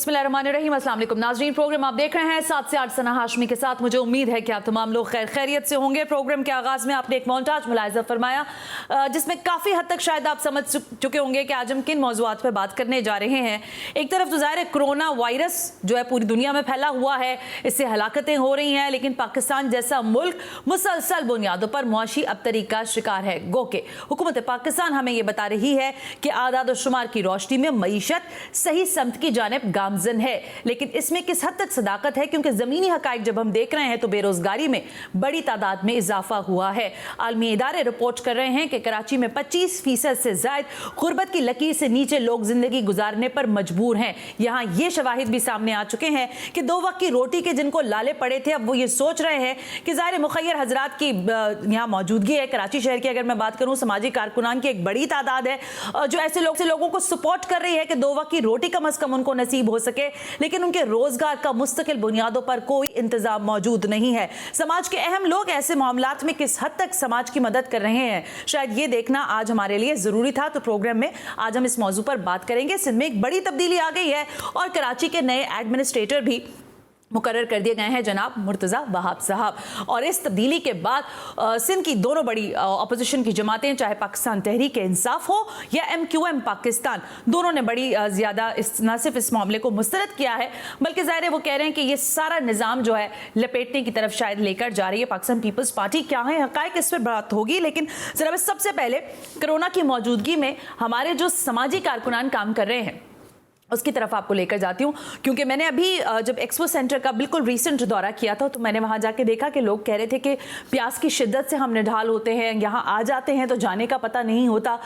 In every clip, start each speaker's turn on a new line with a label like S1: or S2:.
S1: बिस्मिल्लाहिर्रहमानिर्रहीम। अस्सलाम वालेकुम नाज़रीन, प्रोग्राम आप देख रहे हैं 7 से 8 सना हाशमी के साथ। मुझे उम्मीद है कि आप तमाम लोग खैर खैरियत से होंगे। प्रोग्राम के आगाज़ में आपने एक मोन्टाज मुलाहिज़ा फरमाया जिसमें काफ़ी हद तक शायद आप समझ चुके होंगे कि आज हम किन मौज़ूआत पर बात करने जा रहे हैं। एक तरफ तो ज़ाहिर है कोरोना वायरस जो है पूरी दुनिया में फैला हुआ है, इससे हलाकतें हो रही हैं, लेकिन पाकिस्तान जैसा मुल्क मुसलसल बुनियादों पर मुआशी अबतरी का शिकार है। गो के हुकूमत पाकिस्तान हमें यह बता रही है कि आदाद और शुमार की रोशनी में मईशत सही समत की जानिब गामजन है, लेकिन इसमें किस हद तक सदाकत है, क्योंकि ज़मीनी हकाइक जब हम देख रहे हैं तो बेरोजगारी में बड़ी तादाद में इजाफा हुआ है। आलमी इदारे रिपोर्ट कर रहे हैं कि कराची में 25% से ज्यादा गुर्बत की लकीर से नीचे लोग जिंदगी गुजारने पर मजबूर हैं। यहाँ ये शवाहिद भी सामने आ चुके हैं कि 2 वक्त की रोटी के जिनको लाले पड़े थे, अब वो ये सोच रहे हैं कि ज़ाहिर मुखैर हजरात की यहाँ मौजूदगी है। कराची शहर की अगर मैं बात करूँ, समाजी कारकुनान की एक बड़ी तादाद है जो ऐसे लोगों को सपोर्ट कर रही है कि 2 वक्त की रोटी कम अज कम उनको नसीब हो सके, लेकिन उनके रोजगार का मुस्तकिल बुनियादों पर कोई इंतजाम मौजूद नहीं है। समाज के अहम लोग ऐसे मामलात में किस हद तक समाज की मदद कर रहे हैं, शायद ये देखना आज हमारे लिए जरूरी था। तो प्रोग्राम में आज हम इस मौजू पर बात करेंगे। सिंध में एक बड़ी तब्दीली आ गई है और कराची के नए एडमिनिस्ट्रेटर भी मुकर्रर कर दिए गए हैं, जनाब मुर्तज़ा वहाब साहब। और इस तब्दीली के बाद सिंध की दोनों बड़ी अपोजिशन की जमातें, चाहे पाकिस्तान तहरीक इंसाफ हो या MQM पाकिस्तान, दोनों ने बड़ी ज़्यादा न सिर्फ इस मामले को मुस्तरद किया है, बल्कि ज़ाहिर है वो कह रहे हैं कि ये सारा निज़ाम जो है लपेटने की तरफ शायद लेकर जा रही है पाकिस्तान पीपल्स पार्टी। क्या है हक़ाइक़, इस पर बात होगी, लेकिन ज़रा सबसे पहले कोरोना की मौजूदगी में हमारे जो समाजी कारकुनान काम कर रहे हैं उसकी तरफ आपको लेकर जाती हूँ, क्योंकि मैंने अभी जब एक्सपो सेंटर का बिल्कुल रीसेंट दौरा किया था तो मैंने वहाँ जाके देखा कि लोग कह रहे थे कि प्यास की शिद्दत से हम निढाल होते हैं, यहाँ आ जाते हैं तो जाने का पता नहीं होता,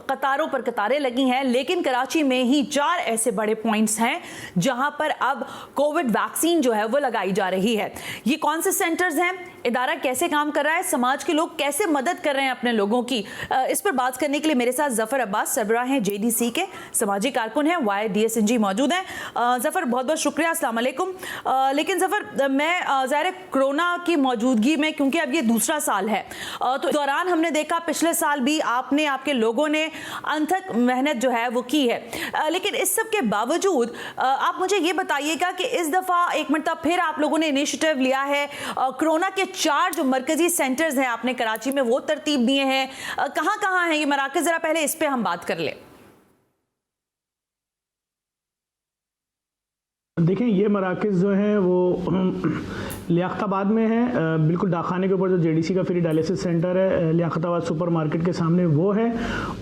S1: कतारों पर कतारें लगी हैं। लेकिन कराची में ही 4 ऐसे बड़े पॉइंट्स हैं जहाँ पर अब कोविड वैक्सीन जो है वो लगाई जा रही है। ये कौन से सेंटर्स हैं, इदारा कैसे काम कर रहा है, समाज के लोग कैसे मदद कर रहे हैं अपने लोगों की, इस पर बात करने के लिए मेरे साथ जफर अब्बास सरबराह हैं, JDC के समाजी कारकुन हैं, YDSNG मौजूद हैं। जफर बहुत बहुत शुक्रिया, अस्सलाम वालेकुम। लेकिन जफर, मैं ज़ाहिर कोरोना की मौजूदगी में, क्योंकि अब ये दूसरा साल है, तो दौरान हमने देखा पिछले साल भी आपने, आपके लोगों ने अनथक मेहनत जो है वो की है, लेकिन इस सब के बावजूद आप मुझे ये बताइएगा कि इस दफ़ा एक मरतबा फिर आप लोगों ने इनिशिएटिव लिया है, कोरोना के 4 जो मरकजी सेंटर्स हैं आपने कराची में वो तरतीब दिए हैं, कहाँ कहाँ हैं ये मराकज़, ज़रा पहले इस पर हम बात कर लें।
S2: देखें, ये मराकज़ जो हैं वो लियाकताबाद में है, बिल्कुल डाकखाने के ऊपर जो JDC का फ्री डायलिसिस सेंटर है लियाकताबाद सुपर मार्केट के सामने वो है।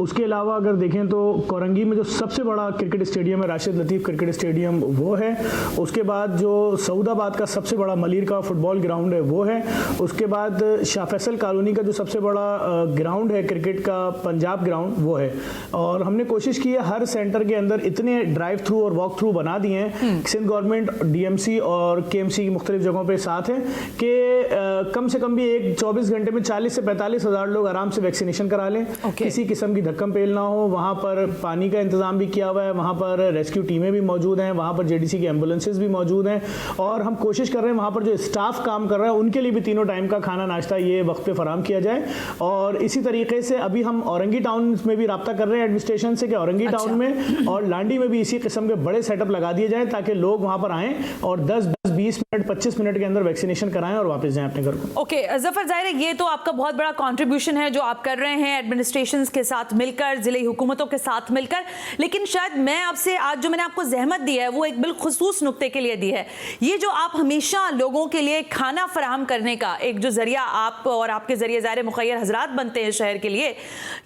S2: उसके अलावा अगर देखें तो कोरंगी में जो सबसे बड़ा क्रिकेट स्टेडियम है राशिद लतीफ़ क्रिकेट स्टेडियम वो है। उसके बाद जो सऊदाबाद का सबसे बड़ा मलिर का फुटबॉल ग्राउंड है वो है। उसके बाद शाह फैसल कॉलोनी का जो सबसे बड़ा ग्राउंड है क्रिकेट का, पंजाब ग्राउंड, वो है। और हमने कोशिश की है हर सेंटर के अंदर इतने ड्राइव थ्रू और वॉक थ्रू बना दिए हैं, सिंध गवर्नमेंट DMC और KMC की मुख्तलिफ जगहों पर साथ है कि कम से कम भी 24 घंटे में 40 से 45 हज़ार लोग आराम से वैक्सीनेशन करा लें। किसी किस्म की धक्कम पेल ना हो। वहाँ पर पानी का इंतजाम भी किया हुआ है, वहाँ पर रेस्क्यू टीमें भी मौजूद हैं, वहाँ पर JDC की एम्बुलेंसेज भी मौजूद हैं, और हम कोशिश कर रहे हैं वहाँ पर जो स्टाफ काम कर रहा है उनके लिए भी तीनों टाइम का खाना नाश्ता ये वक्त पे फराम किया जाए। और इसी तरीके से अभी हम औरंगी टाउन में भी रब्ता कर रहे हैं एडमिनिस्ट्रेशन से कि औरंगी टाउन में और लांडी में भी इसी किस्म के बड़े सेटअप लगा दिए जाए ताकि लोग वहाँ पर आएँ और 10-20 मिनट 25 मिनट के अंदर वैक्सीनेशन कराएं और वापस जाएं अपने घर को।
S1: ओके जफर, जाहिर है ये तो आपका बहुत बड़ा कंट्रीब्यूशन है जो आप कर रहे हैं एडमिनिस्ट्रेशंस के साथ मिलकर, जिले हुकूमतों के साथ मिलकर, लेकिन शायद मैं आपसे आज जो मैंने आपको जहमत दी है वो एक बिलखुसूस नुक्ते के लिए दी है। ये जो आप हमेशा लोगों के लिए खाना फराहम करने का एक जो जरिया आप और आपके जरिए ज़ाहिर मुखैर हजरात बनते हैं शहर के लिए,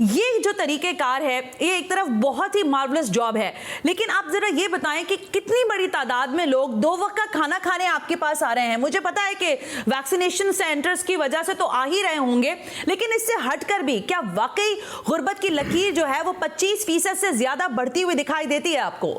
S1: ये जो तरीक़ेकार है ये एक तरफ बहुत ही मार्वलस जॉब है, लेकिन आप ज़रा ये बताएं कि कितनी बड़ी तादाद में लोग 2 वक्त का खाना खाने आपके पास आ रहे हैं। मुझे पता है कि वैक्सीनेशन सेंटर्स की वजह से तो आ ही रहे होंगे, लेकिन इससे हटकर भी क्या वाकई गुर्बत की लकीर जो है वो 25% से ज्यादा बढ़ती हुई दिखाई देती है आपको?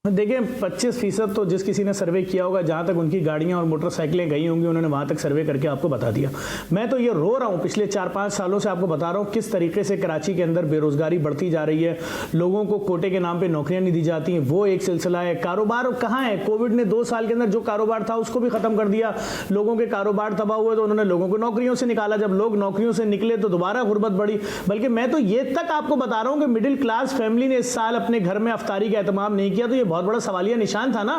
S2: देखिए 25% तो जिस किसी ने सर्वे किया होगा, जहाँ तक उनकी गाड़ियाँ और मोटरसाइकिलें गई होंगी, उन्होंने वहाँ तक सर्वे करके आपको बता दिया। मैं तो ये रो रहा हूँ, पिछले 4-5 सालों से आपको बता रहा हूँ किस तरीके से कराची के अंदर बेरोजगारी बढ़ती जा रही है, लोगों को कोटे के नाम पे नौकरियाँ नहीं दी जाती हैं, वो एक सिलसिला है। कारोबार कहाँ है? कोविड ने 2 साल के अंदर जो कारोबार था उसको भी खत्म कर दिया, लोगों के कारोबार तबाह हुए तो उन्होंने लोगों को नौकरियों से निकाला, जब लोग नौकरियों से निकले तो दोबारा गुर्बत बढ़ी। बल्कि मैं तो ये तक आपको बता रहा हूँ कि मिडिल क्लास फैमिली ने इस साल अपने घर में अफ्तारी का एहतमाम नहीं किया, तो ये बहुत बड़ा सवालिया निशान था ना।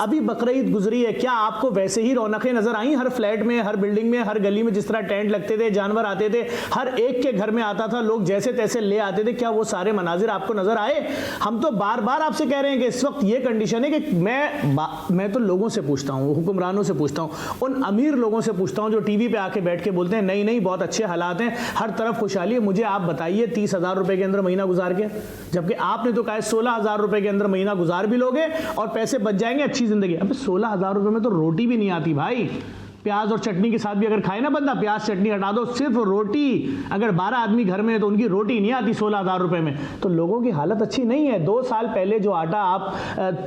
S2: अभी बकरीद गुजरी है, क्या आपको वैसे ही रौनकें नजर आई? हर फ्लैट में, हर बिल्डिंग में, हर गली में जिस तरह टेंट लगते थे, जानवर आते थे, हर एक के घर में आता था, लोग जैसे तैसे ले आते थे, क्या वो सारे मनाजिर आपको नजर आए? हम तो बार बार आपसे कह रहे हैं कि इस वक्त ये कंडीशन है कि मैं तो लोगों से पूछता हूँ, हुक्मरानों से पूछता हूँ, उन अमीर लोगों से पूछता हूँ जो टीवी पे आके बैठ के बोलते हैं नहीं नहीं बहुत अच्छे हालात हैं, हर तरफ खुशहाली है। मुझे आप बताइए 30,000 रुपए के अंदर महीना गुजार के, जबकि आपने तो कहा 16,000 रुपए के अंदर महीना गुजार भी लोगे और पैसे बच जाएंगे, अच्छी जिंदगी। अब 16,000 रुपए में तो रोटी भी नहीं आती भाई, प्याज और चटनी के साथ भी अगर खाए ना बंदा, प्याज चटनी हटा दो, सिर्फ रोटी, अगर 12 आदमी घर में है तो उनकी रोटी नहीं आती 16,000 रुपए में। तो लोगों की हालत अच्छी नहीं है। 2 साल पहले जो आटा आप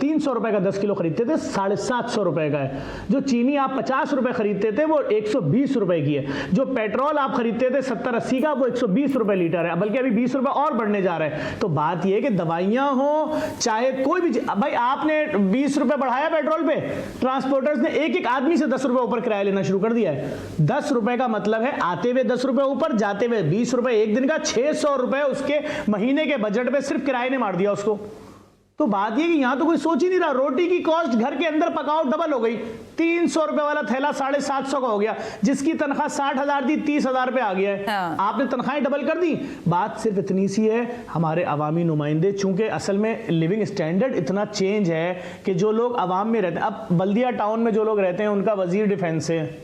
S2: 300 रुपए का 10 किलो खरीदते थे, 750 रुपए का है। जो चीनी आप 50 रुपए खरीदते थे वो 120 रुपए की है। जो पेट्रोल आप खरीदते थे 70-80 का, वो 120 रुपए लीटर है, बल्कि अभी 20 रुपए और बढ़ने जा रहा है। तो बात यह है कि दवाइयां हो चाहे कोई भी, भाई आपने 20 रुपए बढ़ाया पेट्रोल पे, ट्रांसपोर्टर्स ने एक आदमी से 10 रुपए ऊपर किराया लेना शुरू कर दिया है। 10 रुपए का मतलब है आते हुए 10 रुपए ऊपर, जाते हुए 20 रुपए एक दिन का, 600 रुपए उसके महीने के बजट पे सिर्फ किराए ने मार दिया उसको। तो बात ये कि यहां तो कोई सोच ही नहीं रहा। रोटी की कॉस्ट घर के अंदर पकाओ डबल हो गई, 300 रुपए वाला थैला 750 का हो गया, जिसकी तनख्वाह 60,000 थी 30,000 पे आ गया है।
S1: हाँ।
S2: आपने तनख्वाहें डबल कर दी। बात सिर्फ इतनी सी है, हमारे अवामी नुमाइंदे, चूंकि असल में लिविंग स्टैंडर्ड इतना चेंज है कि जो लोग अवाम में रहते हैं, अब बल्दिया टाउन में जो लोग रहते हैं उनका वजीर डिफेंस है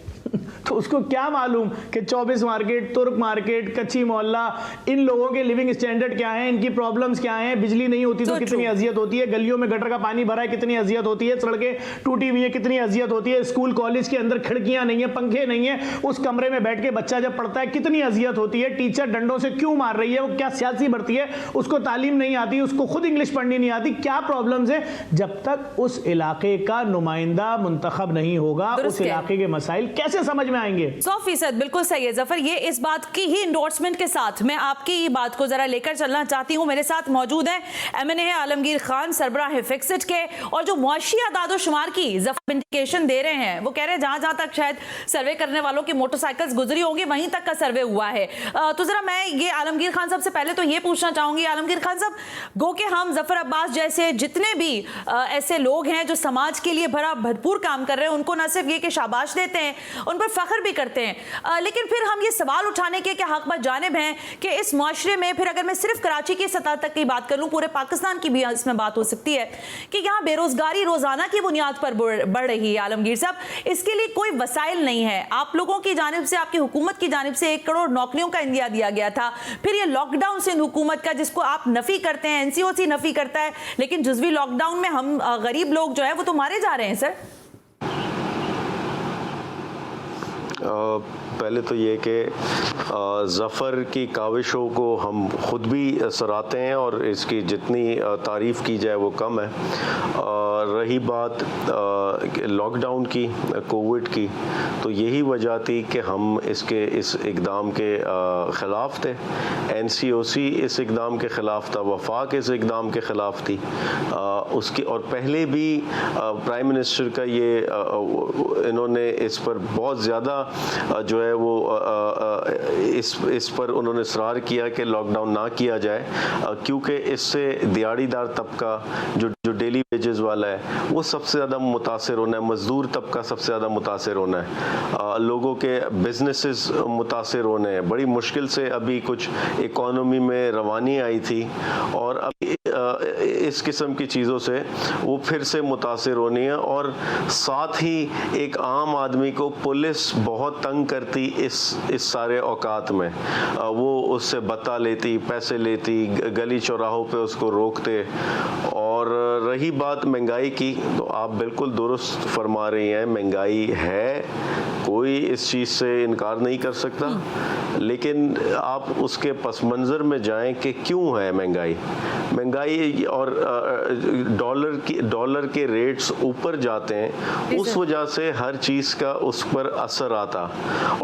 S2: तो उसको क्या मालूम कि 24 मार्केट, तुर्क मार्केट, कच्ची मोहल्ला, इन लोगों के लिविंग स्टैंडर्ड क्या है, इनकी प्रॉब्लम्स क्या हैं। बिजली नहीं होती तो कितनी अजियत होती है, गलियों में गटर का पानी भरा है कितनी अजियत होती है, सड़कें टूटी हुई है कितनी अजियत होती है, स्कूल कॉलेज के अंदर खिड़कियां नहीं है, पंखे नहीं है, उस कमरे में बैठ के बच्चा जब पढ़ता है कितनी अजियत होती है, टीचर डंडों से क्यों मार रही है, वो क्या सियासी बढ़ती है, उसको तालीम नहीं आती, उसको खुद इंग्लिश पढ़नी नहीं आती, क्या प्रॉब्लम्स है। जब तक उस इलाके का नुमाइंदा मुंतखब नहीं होगा, उस इलाके के मसाइल कैसे समझ में आएंगे?
S1: 100% बिल्कुल सही है जफर। ये इस बात की ही इंडोर्समेंट के साथ मैं आपकी ये बात को जरा लेकर चलना चाहती हूँ। मेरे साथ मौजूद हैं MNA आलमगीर खान, सरबराह फिक्सिट के, और जो मुआशी आदादोशुमार की जफर इंडिकेशन दे रहे हैं, वो कह रहे हैं जहां जहां तक शायद सर्वे करने वालों की मोटरसाइकिल्स गुजरी होंगी वहीं तक का सर्वे हुआ है। तो जरा मैं ये आलमगीर खान साहब से पहले तो ये पूछना चाहूंगी, आलमगीर खान साहब, गो के हम जफर अब्बास जैसे जितने भी ऐसे लोग हैं जो समाज के लिए बड़ा भरपूर काम कर रहे हैं, उनको न सिर्फ ये कि शाबाश देते हैं, उन पर फख्र भी करते हैं, लेकिन फिर हम ये सवाल उठाने के क्या हक जानिब हैं कि इस मुआशरे में, फिर अगर मैं सिर्फ कराची की सतह तक की बात कर लूं, पूरे पाकिस्तान की भी इसमें बात हो सकती है कि यहाँ बेरोजगारी रोजाना की बुनियाद पर बढ़ रही है। आलमगीर साहब, इसके लिए कोई वसाइल नहीं है। आप लोगों की जानिब से, आपकी हुकूमत की जानिब से 1 करोड़ नौकरियों का इंदिया दिया गया था, फिर ये लॉकडाउन से हुकूमत का, जिसको आप नफी करते हैं, NCOC नफी करता है, लेकिन जुज़वी लॉकडाउन में हम गरीब लोग जो है वो तो मारे जा रहे हैं सर।
S3: पहले तो ये कि ज़फ़र की काविशों को हम ख़ुद भी सराहते हैं और इसकी जितनी तारीफ़ की जाए वो कम है। रही बात लॉकडाउन की, कोविड की, तो यही वजह थी कि हम इस इक़दाम के ख़िलाफ़ थे। NCOC इस इक़दाम के ख़िलाफ़ था, वफाक इस इक़दाम के ख़िलाफ़ थी। उसकी और पहले भी प्राइम मिनिस्टर का ये इन्होंने इस पर बहुत ज़्यादा जो है वो इस पर उन्होंने इसरार किया कि लॉकडाउन ना किया जाए, क्योंकि इससे दिहाड़ीदार तबका जो डेली वेजेस वाला है वो सबसे ज़्यादा मुतासिर होना है, मज़दूर तबका सबसे ज़्यादा मुतासिर होना है, लोगों के बिजनेसेस मुतासिर होने हैं। बड़ी मुश्किल से अभी कुछ इकोनॉमी में रवानी आई थी और अभी इस किस्म की चीज़ों से वो फिर से मुतासिर होनी है। और साथ ही एक आम आदमी को पुलिस बहुत तंग करती इस सारे औकात में, वो उससे बता लेती, पैसे लेती, गली चौराहों पे उसको रोकते। और रही बात महंगाई की, तो आप बिल्कुल दुरुस्त फरमा रही हैं, महंगाई है, कोई इस चीज़ से इनकार नहीं कर सकता, लेकिन आप उसके पस मंज़र में जाएं कि क्यों है महंगाई और डॉलर के रेट्स ऊपर जाते हैं, उस वजह से हर चीज़ का उस पर असर आता।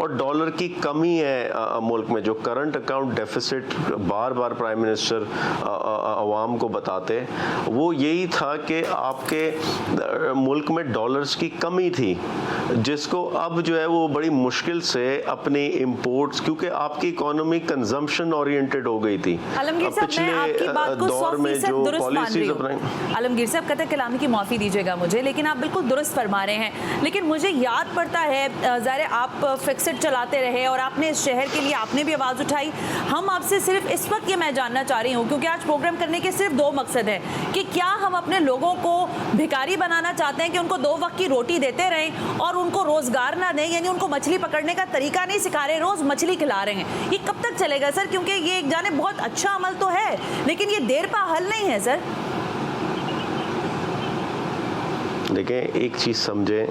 S3: और डॉलर की कमी है मुल्क में, जो करंट अकाउंट डेफिसिट बार बार प्राइम मिनिस्टर अवाम को बताते, वो यही था कि आपके मुल्क में डॉलर्स की कमी थी, जिसको अब जो है वो बड़ी मुश्किल से अपनी इंपोर्ट्स, क्योंकि आपकी इकोनॉमी कंजम्पशन ओरिएंटेड हो गई थी।
S1: आलमगीर साहब, मैं आपकी बात को 100% दुरुस्त मान रही हूं। आलमगीर साहब, कतई कलामी की माफ़ी दीजिएगा मुझे, लेकिन आप बिल्कुल दुरुस्त फरमा रहे हैं। लेकिन मुझे याद पड़ता है, ज़ाहिर आप फिक्सेड चलाते रहे और आपने इस शहर के लिए आपने भी आवाज़ उठाई। हम आपसे सिर्फ इस वक्त ये मैं जानना चाह रही हूँ, क्योंकि आज प्रोग्राम करने के सिर्फ 2 मकसद हैं कि क्या हम अपने लोगों को भिखारी बनाना चाहते हैं कि उनको 2 वक्त की रोटी देते रहें और उनको रोजगार ना दें, यानी उनको मछली पकड़ने का तरीका नहीं सिखा रहे, रोज मछली खिला रहे हैं। ये कब तक चलेगा सर? क्योंकि ये एक जाने बहुत अच्छा अमल तो है, लेकिन ये देर पा हल नहीं है सर।
S3: देखें, एक चीज़ समझें,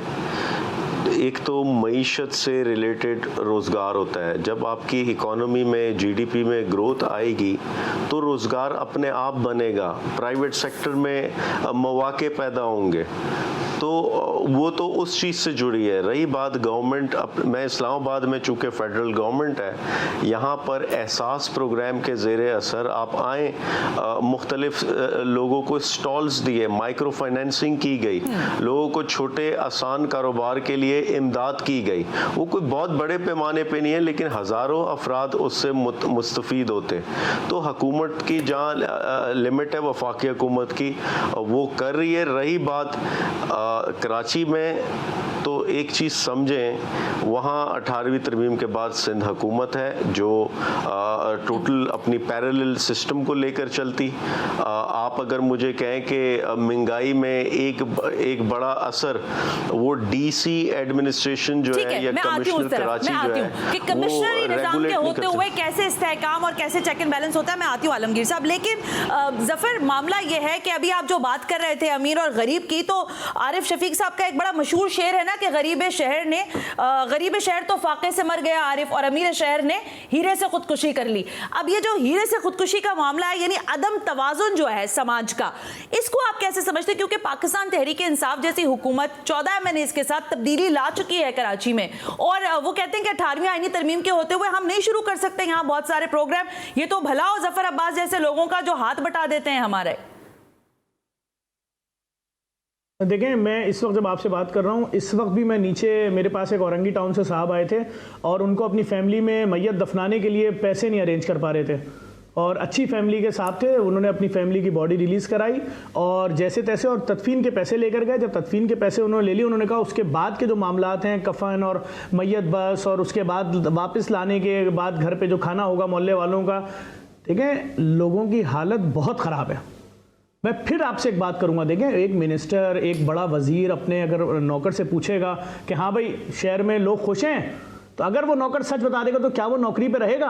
S3: एक तो मईशत से रिलेटेड रोज़गार होता है। जब आपकी इकोनॉमी में जीडीपी में ग्रोथ आएगी तो रोज़गार अपने आप बनेगा, प्राइवेट सेक्टर में मौके पैदा होंगे, तो वो तो उस चीज़ से जुड़ी है। रही बात गवर्नमेंट, मैं इस्लामाबाद में चूँकि फेडरल गवर्नमेंट है, यहाँ पर एहसास प्रोग्राम के ज़ेरे असर आप आएँ, मुख्तलिफ लोगों को स्टॉल्स दिए, माइक्रो फाइनेंसिंग की गई, लोगों को छोटे आसान कारोबार के लिए इमदाद की गई। वो कोई बहुत बड़े पैमाने पे नहीं है, लेकिन हज़ारों अफराद उससे मुस्तफ़ीद होते। तो हुकूमत की जहाँ लिमिट है वफाकी हुकूमत की, वो कर रही है। रही बात कराची में, तो एक चीज़ समझें, वहाँ 18वीं तरमीम के बाद सिंध हुकूमत है जो टोटल अपनी पैरेलल सिस्टम को लेकर चलती। आप अगर मुझे कहें कि महंगाई में एक बड़ा असर वो डीसी एडमिनिस्ट्रेशन जो है या कमिश्नर कराची जो है
S1: कि कमिश्नरी निज़ाम के होते हुए कैसे इस्तेहकाम और कैसे चेक एंड बैलेंस होता है, मैं आती हूँ आलमगीर साहब। लेकिन जफर, मामला ये है कि अभी आप जो बात कर रहे थे अमीर और गरीब की, तो आरिफ शफीक साहब का एक बड़ा मशहूर शेर है ना कि गरीब शहर तो फाके से मर गया आरिफ, और अमीर शहर ने हीरे से खुदकुशी कर ली। अब ये जो हीरे से खुदकुशी का मामला है, यानी अदम तवाजुन जो है समाज का, इसको आप कैसे समझते हैं? क्योंकि पाकिस्तान तहरीक इंसाफ जैसी हुकूमत 14 एमएनएस के साथ तब्दीली ला चुकी है कराची में, और वो कहते हैं कि 18वीं आईनी तरमीम के होते हुए हम नहीं शुरू कर सकते यहाँ बहुत सारे प्रोग्राम। ये तो भला हो जफर अब्बास जैसे लोगों का जो हाथ बटा देते हैं हमारे।
S2: देखें, मैं इस वक्त जब आपसे बात कर रहा हूँ, इस वक्त भी मैं नीचे, मेरे पास एक औरंगी टाउन से साहब आए थे और उनको अपनी फैमिली में मैयत दफनाने के लिए पैसे नहीं अरेंज कर पा रहे थे, और अच्छी फैमिली के साथ थे। उन्होंने अपनी फैमिली की बॉडी रिलीज़ कराई और जैसे तैसे, और तदफीन के पैसे लेकर गए। जब तदफीन के पैसे उन्होंने ले लिए, उन्होंने कहा उसके बाद के जो मामलात हैं, कफन और मैयत बस, और उसके बाद वापस लाने के बाद घर पे जो खाना होगा मोहल्ले वालों का, ठीक है, लोगों की हालत बहुत ख़राब है। मैं फिर आपसे एक बात करूंगा, देखें, एक मिनिस्टर, एक बड़ा वजीर अपने अगर नौकर से पूछेगा कि हाँ भाई शहर में लोग खुश हैं, तो अगर वो नौकर सच बता देगा तो क्या वो नौकरी पे रहेगा?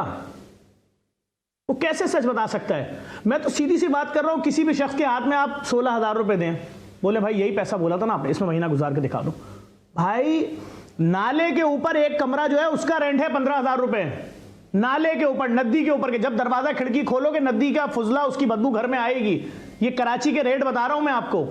S2: वो कैसे सच बता सकता है? मैं तो सीधी सी बात कर रहा हूँ, किसी भी शख्स के हाथ में आप 16,000 रुपये दें, बोले भाई यही पैसा बोला था ना आपने, इसमें महीना गुजार के दिखा दो। भाई नाले के ऊपर एक कमरा जो है उसका रेंट है 15,000 रुपये, नाले के ऊपर, नदी के ऊपर के। जब दरवाजा खिड़की खोलोगे नदी का फुजला, उसकी बदबू घर में आएगी। ये कराची के रेट बता रहा हूं मैं आपको।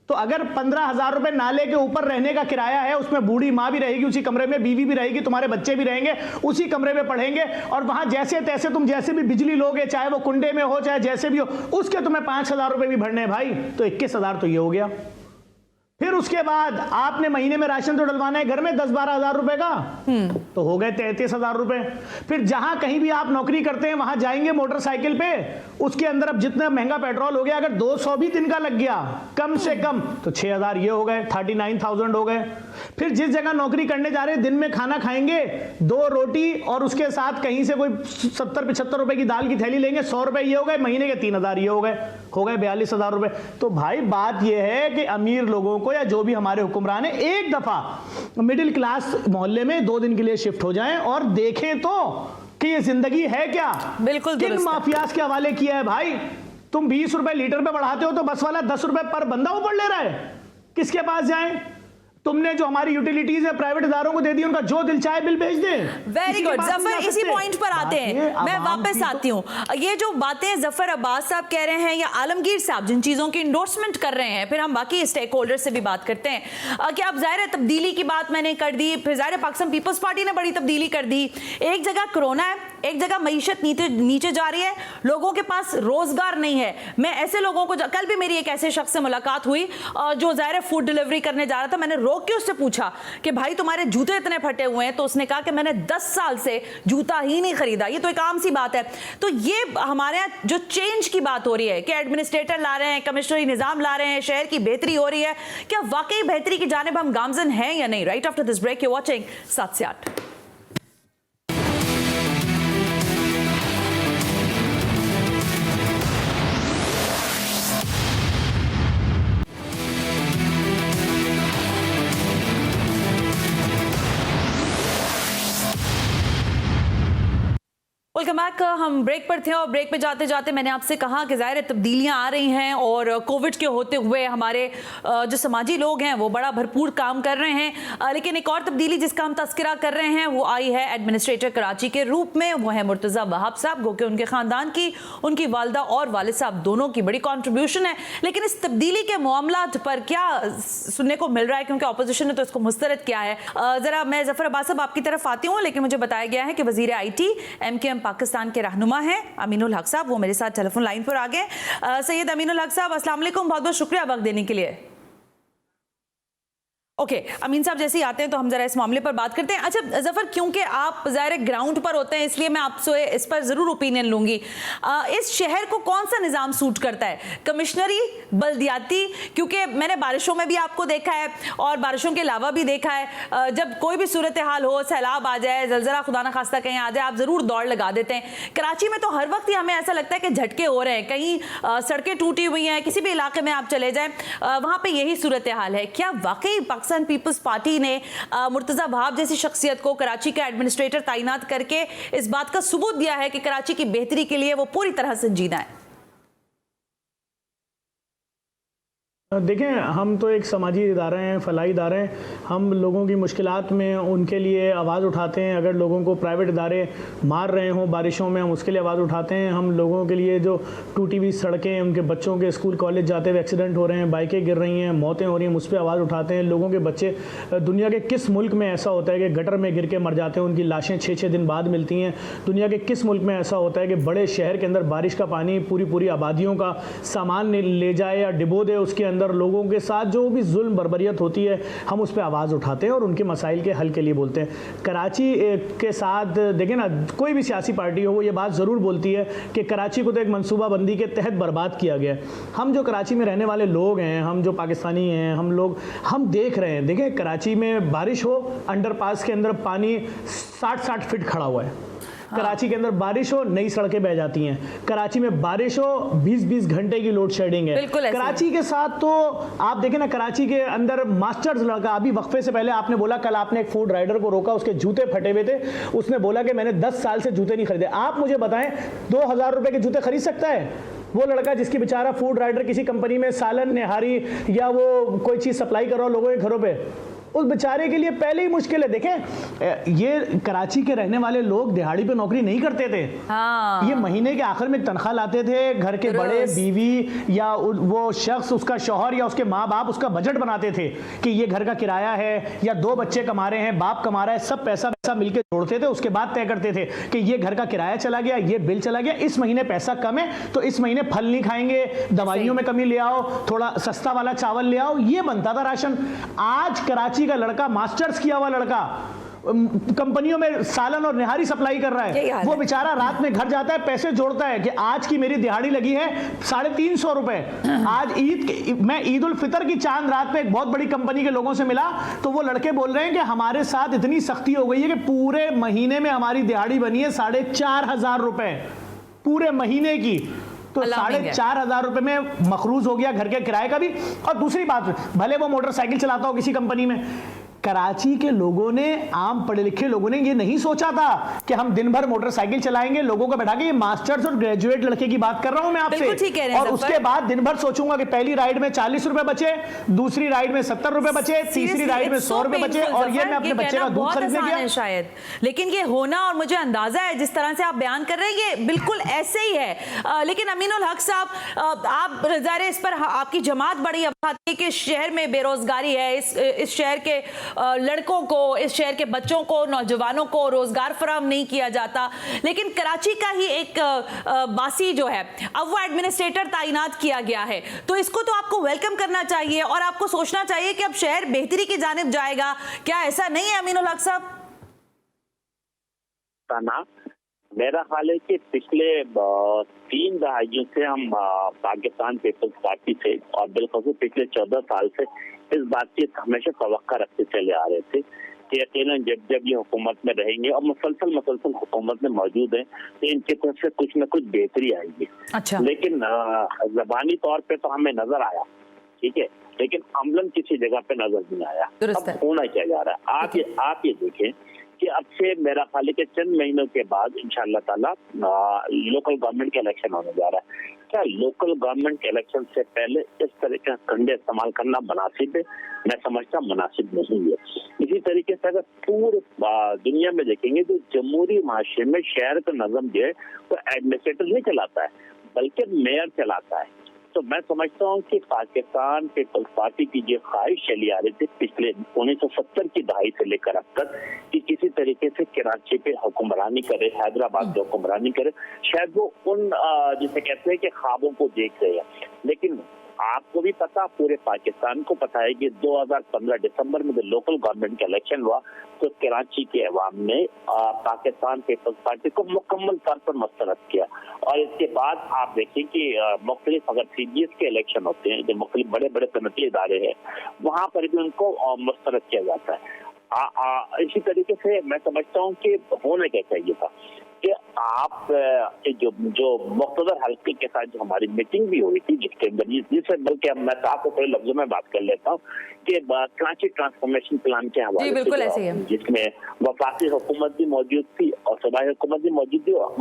S2: तो अगर 15,000 रुपए नाले के ऊपर रहने का किराया है, उसमें बूढ़ी माँ भी रहेगी उसी कमरे में, बीवी भी रहेगी, तुम्हारे बच्चे भी रहेंगे उसी कमरे में पढ़ेंगे, और वहां जैसे तैसे तुम जैसे भी बिजली लोगे, चाहे वो कुंडे में हो चाहे जैसे भी हो, उसके तुम्हें 5,000 रुपए भी भरने भाई, तो 21,000 तो ये हो गया। फिर उसके बाद आपने महीने में राशन तो डलवाना है घर में 10-12 हज़ार रुपए का, तो हो गए 33,000 रुपए। फिर जहां कहीं भी आप नौकरी करते हैं वहां जाएंगे मोटरसाइकिल पे, उसके अंदर अब जितना महंगा पेट्रोल हो गया, अगर 200 भी दिन का लग गया कम से कम, तो 6,000 ये हो गए, 39,000 हो गए। फिर जिस जगह नौकरी करने जा रहे हैं, दिन में खाना खाएंगे 2 रोटी और उसके साथ कहीं से कोई 70-75 रुपए की दाल की थैली लेंगे, 100 रुपए ये हो गए, महीने के 3,000 ये हो गए 42,000 रुपए। तो भाई बात यह है कि अमीर लोगों को या जो भी हमारे हुक्मरान है, एक दफा मिडिल क्लास मोहल्ले में 2 दिन के लिए शिफ्ट हो जाएं और देखें तो कि ये जिंदगी है क्या,
S1: बिल्कुल
S2: किन माफियाज के हवाले किया है भाई। तुम 20 रुपए लीटर पे बढ़ाते हो तो बस वाला 10 रुपए पर बंदा ऊपर ले रहा है, किसके पास जाए? तुमने जो हमारी यूटिलिटीज है प्राइवेट इदारों को दे दी, उनका जो दिल चाहे बिल भेज दे।
S1: वेरी गुड जफर, इसी पॉइंट पर आते हैं, मैं वापस आती हूँ। ये जो बातें जफर अब्बास साहब कह रहे हैं या आलमगीर साहब जिन चीजों की इंडोर्समेंट कर रहे हैं, फिर हम बाकी स्टेक होल्डर से भी बात करते हैं कि अब जाहिर है तब्दीली की बात मैंने कर दी, फिर जाहिर है पाकिस्तान पीपल्स पार्टी ने बड़ी तब्दीली कर दी। एक जगह कोरोना है, एक जगह मईशत नीचे जा रही है, लोगों के पास रोजगार नहीं है। मैं ऐसे लोगों को, कल भी मेरी एक ऐसे शख्स से मुलाकात हुई जो जाहिर है फूड डिलीवरी करने जा रहा था, मैंने रोक के उससे पूछा कि भाई तुम्हारे जूते इतने फटे हुए हैं, तो उसने कहा कि मैंने 10 साल से जूता ही नहीं खरीदा। ये तो एक आम सी बात है। तो ये हमारे यहाँ जो चेंज की बात हो रही है कि एडमिनिस्ट्रेटर ला रहे हैं, कमिश्नरी निजाम ला रहे हैं, शहर की बेहतरी हो रही है, क्या वाकई बेहतरी की जानिब हम गामजन हैं या नहीं? Right after this break you watching 7 से 8। Welcome back. हम ब्रेक पर थे और ब्रेक पे जाते जाते मैंने आपसे कहा कि ज़ाहिर है तब्दीलियां आ रही हैं और कोविड के होते हुए हमारे जो समाजी लोग हैं वो बड़ा भरपूर काम कर रहे हैं, लेकिन एक और तब्दीली जिसका हम तस्करा कर रहे हैं वो आई है एडमिनिस्ट्रेटर कराची के रूप में। वो है मुर्तज़ा वहाब साहब, गो कि उनके ख़ानदान की, उनकी वालदा और वालिद साहब दोनों की बड़ी कॉन्ट्रीब्यूशन है। लेकिन इस तब्दीली के मामलात पर क्या सुनने को मिल रहा है, क्योंकि अपोजिशन ने तो इसको मुस्तरद किया है। ज़रा मैं जफर अब्बास साहब आपकी तरफ आती हूँ, लेकिन मुझे बताया गया है कि वज़ीर IT MKM पाकिस्तान के रहनुमा हैं अमीनुल हक साहब, वो मेरे साथ टेलीफोन लाइन पर आ गए। सैयद अमीनुल हक साहब अस्सलाम वालेकुम, बहुत बहुत शुक्रिया वक्त देने के लिए। ओके, अमीन साहब जैसे ही आते हैं तो हम जरा इस मामले पर बात करते हैं। अच्छा जफर, क्योंकि आप ज़ाहिर ग्राउंड पर होते हैं इसलिए मैं आपसे इस पर ज़रूर ओपिनियन लूंगी। इस शहर को कौन सा निज़ाम सूट करता है, कमिश्नरी, बल्दियाती? क्योंकि मैंने बारिशों में भी आपको देखा है और बारिशों के अलावा भी देखा है, जब कोई भी सूरत हाल हो, सैलाब आ जाए, जलजला खुदा न खास्ता कहीं आ जाए, आप ज़रूर दौड़ लगा देते हैं। कराची में तो हर वक्त ही हमें ऐसा लगता है कि झटके हो रहे हैं, कहीं सड़कें टूटी हुई हैं, किसी भी इलाके में आप चले जाएँ वहाँ पर यही सूरत हाल है। क्या वाकई पाकिस्तान पीपल्स पार्टी ने मुर्तज़ा वहाब जैसी शख्सियत को कराची का एडमिनिस्ट्रेटर तैनात करके इस बात का सबूत दिया है कि कराची की बेहतरी के लिए वो पूरी तरह संजीदा है?
S2: देखें, हम तो एक समाजी इदारा हैं, फलाही इदारा हैं। हम लोगों की मुश्किलात में उनके लिए आवाज़ उठाते हैं। अगर लोगों को प्राइवेट इदारे मार रहे हों बारिशों में, हम उसके लिए आवाज़ उठाते हैं। हम लोगों के लिए जो टूटी हुई सड़कें, उनके बच्चों के स्कूल कॉलेज जाते हुए एक्सीडेंट हो रहे हैं, बाइकें गिर रही हैं, मौतें हो रही हैं, उस पर आवाज़ उठाते हैं। लोगों के बच्चे, दुनिया के किस मुल्क में ऐसा होता है कि गटर में गिर के मर जाते हैं, उनकी लाशें 6-6 दिन बाद मिलती हैं? दुनिया के किस मुल्क में ऐसा होता है कि बड़े शहर के अंदर बारिश का पानी पूरी आबादियों का सामान ले जाए या डिबो दे उसके अंदर? लोगों के साथ जो भी जुल्म बर्बरियत होती है, हम उस पर आवाज़ उठाते हैं और उनके मसाइल के हल के लिए बोलते हैं। कराची के साथ देखें ना, कोई भी सियासी पार्टी हो वो ये बात ज़रूर बोलती है कि कराची को तो एक मनसूबाबंदी के तहत बर्बाद किया गया है। हम जो कराची में रहने वाले लोग हैं, हम जो पाकिस्तानी हैं, हम देख रहे हैं। देखें, कराची में बारिश हो, अंडरपास के अंदर पानी 60-60 फीट खड़ा हुआ है। कराची के अंदर बारिश हो, नई सड़कें बह जाती हैं। कराची में बारिश हो, 20-20 घंटे की लोड शेडिंग है। कराची के साथ तो आप देखें ना, कराची के अंदर मास्टर्स लड़का, अभी वक्फे से पहले आपने बोला, कल आपने एक फूड राइडर को रोका, उसके जूते फटे हुए थे, उसने बोला कि मैंने 10 साल से जूते नहीं खरीदे। आप मुझे बताएं, 2000 रुपए के जूते खरीद सकता है वो लड़का जिसकी बेचारा फूड राइडर किसी कंपनी में सालन, निहारी या वो कोई चीज़ सप्लाई कर रहा हो लोगों के घरों पे? उस बेचारे के लिए पहले ही मुश्किल है। देखें, ये कराची के रहने वाले लोग दिहाड़ी पे नौकरी नहीं करते थे। हाँ। ये महीने के आखिर में तनख्वाह लाते थे, घर के बड़े, बीवी या वो शख्स, उसका शौहर या उसके माँ बाप उसका बजट बनाते थे कि ये घर का किराया है या 2 बच्चे कमा रहे हैं, बाप कमा रहा है, सब पैसा मिलकर जोड़ते थे। उसके बाद तय करते थे कि ये घर का किराया चला गया, ये बिल चला गया, इस महीने पैसा कम है तो इस महीने फल नहीं खाएंगे, दवाइयों में कमी ले आओ, थोड़ा सस्ता वाला चावल ले आओ, ये बनता था राशन। आज कराची का लड़का, मास्टर्स किया हुआ लड़का, कंपनियों में सालन और निहारी सप्लाई कर रहा है, वो बेचारा रात में घर जाता है, पैसे जोड़ता है कि आज की मेरी दिहाड़ी लगी है 350 रुपए। आज मैं ईद उल फितर की चांद रात में एक बहुत बड़ी कंपनी के लोगों से मिला तो वो लड़के बोल रहे हैं कि हमारे साथ इतनी सख्ती हो गई है कि पूरे महीने में हमारी दिहाड़ी बनी है 4,500 रुपए पूरे महीने की। तो 4,500 रुपए में मखरूज हो गया घर के किराए का भी। और दूसरी बात, भले वो मोटरसाइकिल चलाता हो किसी कंपनी में, कराची के लोगों ने, आम पढ़े लिखे लोगों ने ये नहीं सोचा था कि हम दिन भर मोटरसाइकिल चलाएंगे, लोगों को बैठा के, ये मास्टर्स और ग्रेजुएट लड़के की बात कर रहा हूं मैं आपसे, और उसके बाद दिन भर सोचूंगा कि पहली राइड में 40 रुपए बचे, दूसरी राइड में 70 रुपए बचे, तीसरी राइड में 100 रुपए बचे, और ये मैं अपने बच्चे का दूध खरीदने गया
S1: शायद। लेकिन ये होना, और मुझे अंदाजा है जिस तरह से आप बयान कर रहे हैं ये बिल्कुल ऐसे ही है। लेकिन अमीनुल हक साहब, आप ज़ाहिर इस पर आपकी जमात बड़ी अबादी है कि शहर में बेरोजगारी है, इस शहर के लड़कों को, इस शहर के बच्चों को, नौजवानों को रोजगार फराहम नहीं किया जाता। लेकिन कराची का ही एक बासी जो है अब वो एडमिनिस्ट्रेटर तैनात किया गया है, तो इसको तो आपको वेलकम करना चाहिए और आपको सोचना चाहिए कि अब शहर बेहतरी की जानिब जाएगा। क्या ऐसा नहीं है अमीनुल हक साहब?
S4: मेरा ख्याल है कि पिछले 3 दहाइयों से हम पाकिस्तान पीपल्स पार्टी से, और बिल्कुल पिछले 14 साल से इस बात की हमेशा तवक्का रखते चले आ रहे थे कि यकीनन जब ये हुकूमत में रहेंगे और मुसलसल हुकूमत में मौजूद है तो इनकी तरफ से कुछ न कुछ बेहतरी आएगी।
S1: अच्छा।
S4: लेकिन जबानी तौर पे तो हमें नजर आया, ठीक है, लेकिन अमलन किसी जगह पे नजर नहीं आया। अब होना क्या जा रहा है, आप ये देखें कि अब से मेरा ख्याल है कि चंद महीनों के बाद इंशाअल्लाह ताला लोकल गवर्नमेंट के इलेक्शन होने जा रहा है। क्या लोकल गवर्नमेंट के इलेक्शन से पहले इस तरह का कंडे इस्तेमाल करना मुनासिब है? मैं समझता मुनासिब नहीं है। इसी तरीके से अगर पूरे दुनिया में देखेंगे तो जमहूरी माशरे में शहर का नज़म जो है वो एडमिनिस्ट्रेटर नहीं चलाता है बल्कि मेयर चलाता है। तो मैं समझता हूँ कि पाकिस्तान पीपल्स पार्टी की जो ख्वाहिश चली आ रही थी पिछले 1970 की दहाई से लेकर अब तक कि किसी तरीके से कराची पे हुक्मरानी करे, हैदराबाद पे हुक्मरानी करे, शायद वो उन जिसे कहते हैं कि ख्वाबों को देख रहे हैं। लेकिन आपको भी पता, पूरे पाकिस्तान को पता है कि 2015 दिसंबर में जब लोकल गवर्नमेंट का इलेक्शन हुआ तो कराची के अवाम ने पाकिस्तान पीपल्स पार्टी को मुकम्मल तौर पर मुस्तरद किया। और इसके बाद आप देखिए कि मुख्तलिफ अगर सीजीएस के इलेक्शन होते हैं, जो मुख्तलिफ बड़े बड़े सनती इदारे हैं, वहाँ पर भी उनको मुस्तरद किया जाता है। इसी तरीके से मैं समझता हूँ कि होना क्या चाहिए था कि आप जो मुख्तदर हल्के के साथ जो हमारी मीटिंग भी हुई थी, जिसके अंदर जिससे बल्कि मैं आपको थोड़े लफ्जों में बात कर लेता हूँ कि कराची ट्रांसफॉर्मेशन प्लान के हवाले से, जिसमें वफाकी हुकूमत भी मौजूद थी और सूबाई हुकूमत भी मौजूद थी और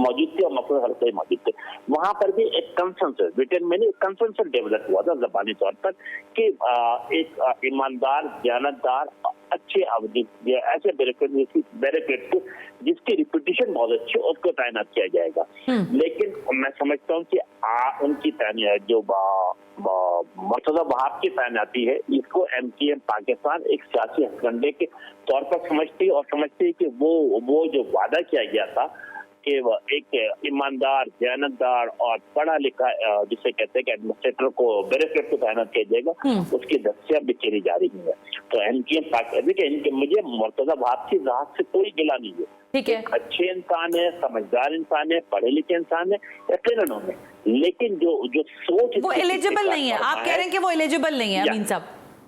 S4: मुख्तदर हल्के मौजूद थे। वहाँ पर भी एक कंसेंसस ब्रिटेन में एक कंसेंसस डेवलप हुआ था जबानी तौर पर कि एक ईमानदार, दयानतदार, अच्छे ऐसे बैरिकेड को जिसकी रिपुटेशन बहुत अच्छी है उसको तैनात किया जाएगा। लेकिन मैं समझता हूँ कि उनकी जो मुर्तज़ा वहाब की तैनाती है, इसको एमकेएम पाकिस्तान एक सियासी हथकंडे के तौर पर समझती है और समझती है कि वो जो वादा किया गया था कि एक ईमानदार, दयानतदार और पढ़ा लिखा जिसे कहते हैं कि एडमिनिस्ट्रेटर को, बैरिस्टर को तैनात किया जाएगा, उसकी दस्तियां भी चली जा रही है। तो एमकेएम पाकिस्तान, मुझे मुर्तज़ा वहाब की ज़ात से कोई गिला नहीं है,
S1: ठीक है,
S4: अच्छे इंसान है, समझदार इंसान है, पढ़े लिखे इंसान है, यकीनन होंगे, लेकिन जो सोच
S1: वो एलिजिबल नहीं है। आप कह रहे हैं कि वो एलिजिबल नहीं है अमीन साहब?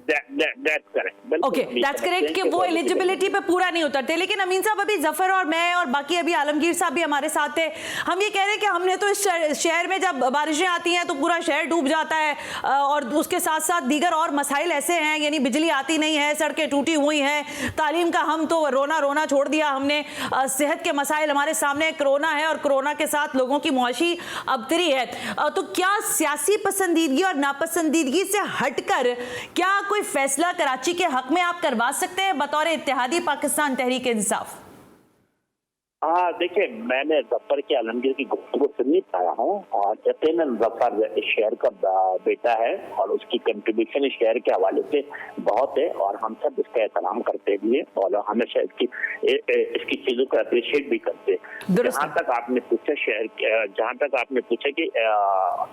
S1: दैट्स करेक्ट कि वो एलिजिबिलिटी पे पूरा नहीं उतरते। लेकिन अमीन साहब, अभी जफर और मैं और बाकी अभी आलमगीर साहब भी हमारे साथ थे, हम ये कह रहे हैं कि हमने तो इस शहर में जब बारिशें आती हैं तो पूरा शहर डूब जाता है और उसके साथ साथ दीगर और मसाइल ऐसे हैं, यानी बिजली आती नहीं है, सड़कें टूटी हुई हैं, तालीम का हम तो रोना छोड़ दिया हमने, सेहत के मसाइल हमारे सामने, कोरोना है और कोरोना के साथ लोगों की मुआशी अबतरी है। तो क्या सियासी पसंदीदगी और नापसंदीदगी से हटकर क्या कोई फैसला कराची के हक में आप करवा सकते हैं बतौर इत्तेहादी पाकिस्तान तहरीक इंसाफ?
S4: देखिए, मैंने जफर के आलमगीर की गुफ्तगू सुननी पाया हूँ और यकीनन जफर इस शहर का बेटा है और उसकी कंट्रीब्यूशन इस शहर के हवाले से बहुत है और हम सब इसका एहतराम करते भी है और हमेशा इसकी चीजों को अप्रिशिएट भी करते हैं। जहाँ तक आपने पूछा कि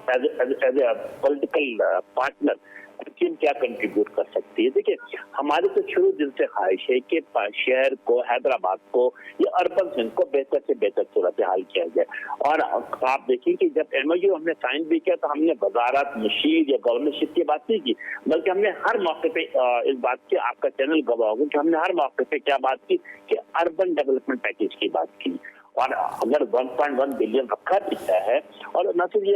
S4: as a political partner team क्या कंट्रीब्यूट कर सकती है, देखिए हमारी तो शुरू दिन से ख्वाहिश है कि शहर को, हैदराबाद को या अर्बन सिंध को बेहतर से बेहतर सूरत हाल किया जाए। और आप देखिए कि जब एमओयू हमने साइन भी किया तो हमने वजारत, मशीर या गवर्नरशिप की बात नहीं की, बल्कि हमने हर मौके पे इस बात की, आपका चैनल गवाह होगा कि हमने हर मौके पे क्या बात की कि अर्बन डेवलपमेंट पैकेज की बात की। और अगर 1.1 बिलियन रखा दिखता है और न सिर्फ ये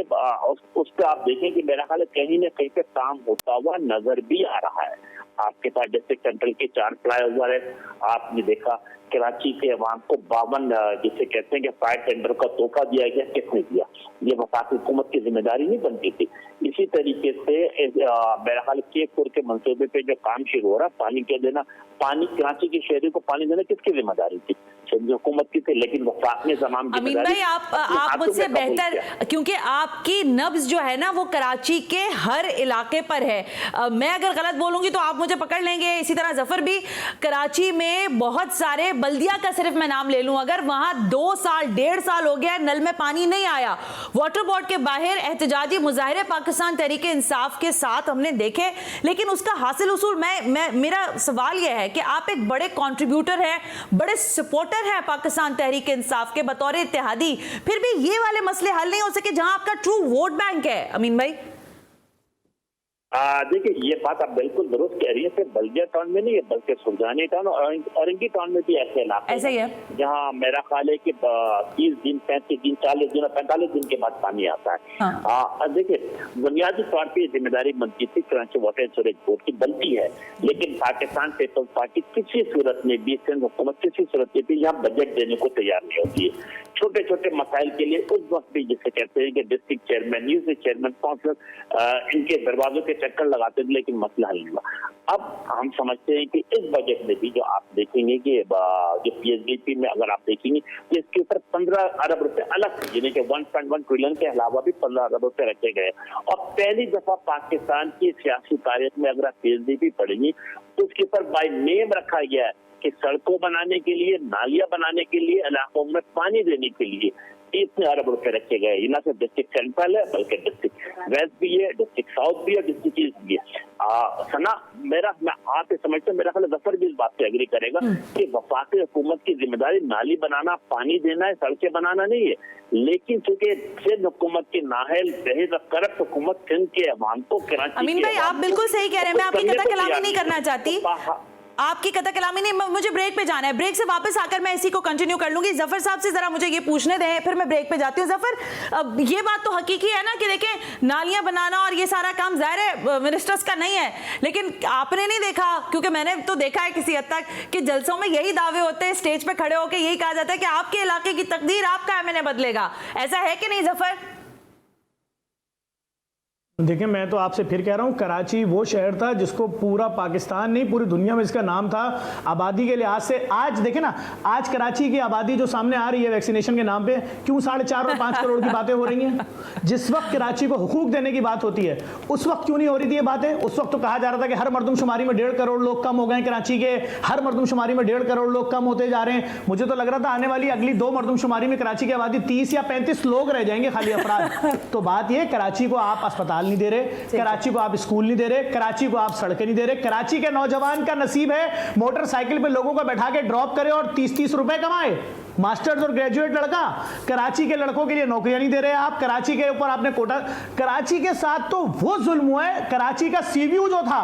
S4: उस पर आप देखें कि मेरा ख्याल कहीं न कहीं पे काम होता हुआ नजर भी आ रहा है आपके पास डिस्ट्रिक्ट सेंट्रल के 4 फ्लाईओवर है। आपने देखा कराची के अवाम को 52 जिसे कहते हैं कि फायर टेंडर का तोहफा दिया गया, किसने दिया? ये वफाकी हुकूमत की जिम्मेदारी नहीं बनती थी। इसी तरीके से मेरा ख्याल केपुर के मंसूबे पे जो काम शुरू हो रहा, पानी के देना, पानी कराची के शहरी को पानी देना किसकी जिम्मेदारी थी? हुकूमत की थी, लेकिन वफाक ने तमाम
S1: अमीन भाई आप मुझसे बेहतर, क्योंकि आपकी नब्ज जो है ना वो कराची के हर इलाके पर है। मैं अगर गलत बोलूंगी तो आप मुझे पकड़ लेंगे, इसी तरह जफर भी। कराची में बहुत सारे बल्दिया का सिर्फ मैं नाम ले लूं, अगर वहां 2 साल 1.5 साल हो गया नल में पानी नहीं आया, वाटर बोर्ड के बाहर एहतजाजी मुजाहिरे पाकिस्तान तहरीक इंसाफ के साथ हमने देखे, लेकिन उसका हासिल उसूल मेरा सवाल यह है कि आप एक बड़े कॉन्ट्रीब्यूटर हैं, बड़े सपोर्टर है पाकिस्तान तहरीक इंसाफ के बतौर इत्तेहादी, फिर भी ये वाले मसले हल नहीं हो सके जहां आपका ट्रू वोट बैंक है। अमीन भाई
S4: देखिए, ये बात आप बिल्कुल दुरुस्त कह रही है। सिर्फ बल्दिया टाउन में नहीं है बल्कि सुरजानी टाउन और औरंगी टाउन में भी ऐसे इलाके
S1: ऐसे ही है
S4: जहाँ मेरा ख्याल है कि 30 दिन 35 दिन 40 दिन 45 दिन के बाद पानी आता है। हाँ। देखिए, बुनियादी तौर पर जिम्मेदारी बनती थी Karachi water and sewerage board की, बनती है, लेकिन पाकिस्तान पीपल्स पार्टी किसी सूरत में भी, सिंध हुकूमत किसी सूरत में भी यहाँ बजट देने को तैयार नहीं होती है। छोटे छोटे मसाइल के लिए उस वक्त भी जिसे कहते हैं कि district chairman, UC chairman, councillor इनके दरवाजों के चक्कर लगाते थे, लेकिन मसला हल नहीं हुआ। अब हम समझते हैं कि इस बजट में भी जो आप देखेंगे कि जो पीएसडीपी में अगर आप देखेंगे तो इसके ऊपर 15 अरब रुपए अलग, यानी कि 1.1 ट्रिलियन के अलावा भी 15 अरब रुपए रखे गए। और पहली दफा पाकिस्तान की सियासी तारीख में अगर आप पीएसडीपी पढ़ेंगी तो उसके ऊपर बाय नेम रखा गया है कि सड़कों बनाने के लिए, नालियां बनाने के लिए, इलाकों में पानी देने के लिए इतने अरब रुपए रखे गए। ये ना सिर्फ डिस्ट्रिक्ट सेंट्रल है बल्कि डिस्ट्रिक्ट वेस्ट भी है, डिस्ट्रिक्ट साउथ भी है, डिस्ट्रिक्ट ईस्ट भी है। सना, मैं आप समझते हैं, मेरा ख्याल जफर भी इस बात से एग्री करेगा कि वफाकी हुकूमत की जिम्मेदारी नाली बनाना, पानी देना है, सड़कें बनाना नहीं है। लेकिन चूंकि सिंध हुकूमत की नाहल दहेज करप्ट हुकूमत सिंध के अवाम को कराची।
S1: अमीन भाई आप बिल्कुल सही कह रहे हैं, मैं आपकी कथा कलामी नहीं करना चाहती, आपकी कथा कलामी नहीं, मुझे ब्रेक पे जाना है। ब्रेक से वापस आकर मैं इसी को कंटिन्यू कर लूंगी। जफर साहब से जरा मुझे ये पूछने दें, फिर मैं ब्रेक पे जाती हूँ। जफर, अब ये बात तो हकीकी है ना कि देखें नालियां बनाना और ये सारा काम जाहिर है मिनिस्टर्स का नहीं है, लेकिन आपने नहीं देखा, क्योंकि मैंने तो देखा है किसी हद तक कि जलसों में यही दावे होते हैं, स्टेज पे खड़े होकर यही कहा जाता है कि आपके इलाके की तकदीर आपका एमएनए बदलेगा। ऐसा है कि नहीं जफर?
S2: देखिए, मैं तो आपसे फिर कह रहा हूँ, कराची वो शहर था जिसको पूरा पाकिस्तान नहीं पूरी दुनिया में इसका नाम था आबादी के लिहाज से। आज देखें ना, आज कराची की आबादी जो सामने आ रही है वैक्सीनेशन के नाम पे, क्यों 4.5 और 5 करोड़ की बातें हो रही हैं? जिस वक्त कराची को हुकूक देने की बात होती है उस वक्त क्यों नहीं हो रही थी ये बातें? उस वक्त तो कहा जा रहा था कि हर मरदमशुमारी में 1.5 करोड़ लोग कम हो गए, कराची के हर मरदमशुमारी में 1.5 करोड़ लोग कम होते जा रहे हैं। मुझे तो लग रहा था आने वाली अगली 2 मरदमशुमारी में कराची की आबादी 30 या 35 लोग रह जाएंगे, खाली अफराद। तो बात यह, कराची को आप अस्पताल नहीं दे रहे, कराची को आप स्कूल नहीं दे रहे, कराची को आप सड़कें नहीं दे रहे। कराची के नौजवान का नसीब है मोटरसाइकिल पे लोगों को बैठा के ड्रॉप करे और 30-30 रुपए कमाए, मास्टर्स और ग्रेजुएट लड़का। कराची के लड़कों के लिए नौकरियां नहीं दे रहे आप, कराची के ऊपर आपने कोटा। कराची के साथ तो वो जुल्म हुआ है, कराची का सीव्यू जो था